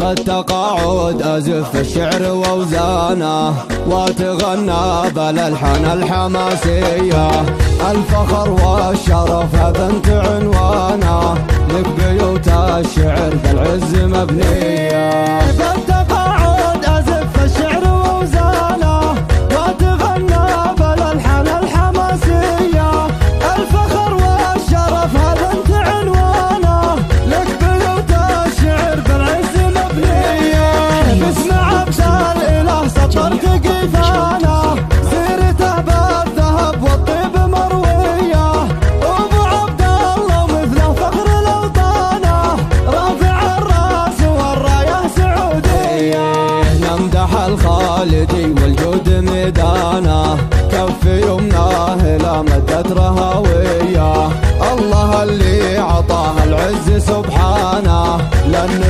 بالتقاعد أزف الشعر وأوزانه وأتغنى بالألحان الحماسية. الفخر والشرف هذا انت عنوانه، لك بيوت الشعر بالعز مبنية. بالتقاعد أزف الشعر وأوزانه وأتغنى بالألحان الحماسية. الفخر والشرف هذا انت عنوانه، لك بيوت الشعر بالعز مبنية. باسم عبد الإله سطرت قيفانه، سيرته بالذهب والطيب مروية. وابو عبد الله ومثله فخر الأوطانه، رافع الراس والراية سعودية. نمدح الخالدي والجود ميدانه، كف يمناه لا مدت رهوية. الله اللي عطاه العز سبحانه، لأن